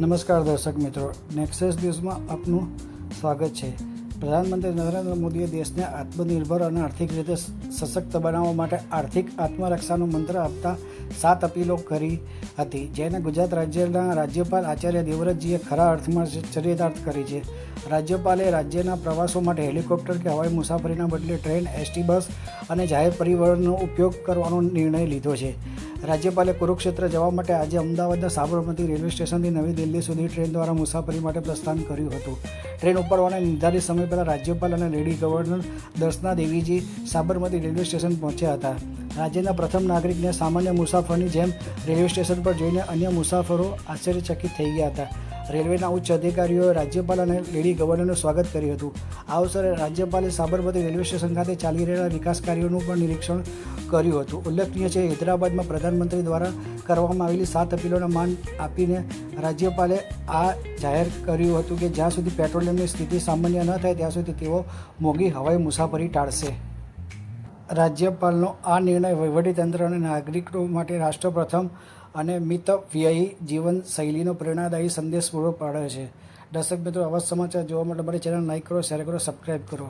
નમસ્કાર દર્શક મિત્રો, નેક્સસ ન્યૂઝમાં આપનું સ્વાગત છે। પ્રધાનમંત્રી નરેન્દ્ર મોદીએ દેશને આત્મનિર્ભર અને આર્થિક રીતે સશક્ત બનાવવા માટે આર્થિક આત્મરક્ષાનો મંત્ર આપતા 7 અપીલો કરી હતી, જેને ગુજરાત રાજ્યના રાજ્યપાલ આચાર્ય દેવવ્રતજીએ ખરા અર્થમાં ચરિતાર્થ કરી છે। રાજ્યપાલે રાજ્યના પ્રવાસો માટે હેલિકોપ્ટર કે હવાઈ મુસાફરીના બદલે ટ્રેન, એસટી બસ અને જાહેર પરિવહનનો ઉપયોગ કરવાનો નિર્ણય લીધો છે। રાજ્યપાલે કુરુક્ષેત્ર જવા માટે આજે અમદાવાદના સાબરમતી રેલવે સ્ટેશનથી નવી દિલ્હી સુધી ટ્રેન દ્વારા મુસાફરી માટે પ્રસ્થાન કર્યું હતું। ટ્રેન ઉપડવાના નિર્ધારિત સમય પહેલાં રાજ્યપાલ અને લેડી ગવર્નર દર્શના દેવીજી સાબરમતી રેલવે સ્ટેશન પહોંચ્યા હતા। રાજ્યના પ્રથમ નાગરિકને સામાન્ય મુસાફરની જેમ રેલવે સ્ટેશન પર જોઈને અન્ય મુસાફરો આશ્ચર્યચકિત થઈ ગયા હતા। રેલવેના ઉચ્ચ અધિકારીઓએ રાજ્યપાલ અને લેડી ગવર્નરનું સ્વાગત કર્યું હતું। આ અવસરે રાજ્યપાલે સાબરમતી રેલવે સ્ટેશન ખાતે ચાલી રહેલા વિકાસ કાર્યોનું પણ નિરીક્ષણ કર્યું હતું। ઉલ્લેખનીય છે, હૈદરાબાદમાં પ્રધાનમંત્રી દ્વારા કરવામાં આવેલી 7 અપીલોને માન આપીને રાજ્યપાલે આ જાહેર કર્યું હતું કે જ્યાં સુધી પેટ્રોલિયમની સ્થિતિ સામાન્ય ન થાય ત્યાં સુધી તેઓ મોંઘી હવાઈ મુસાફરી ટાળશે। રાજ્યપાલનો આ નિર્ણય વહીવટીતંત્ર અને નાગરિકો માટે રાષ્ટ્ર પ્રથમ અને મિતવ્યયી જીવનશૈલીનો પ્રેરણાદાયી સંદેશ પૂરો પાડે છે। દર્શક મિત્રો, આવા સમાચાર જોવા માટે મારી ચેનલ લાઈક કરો, શેર કરો, સબસ્ક્રાઈબ કરો।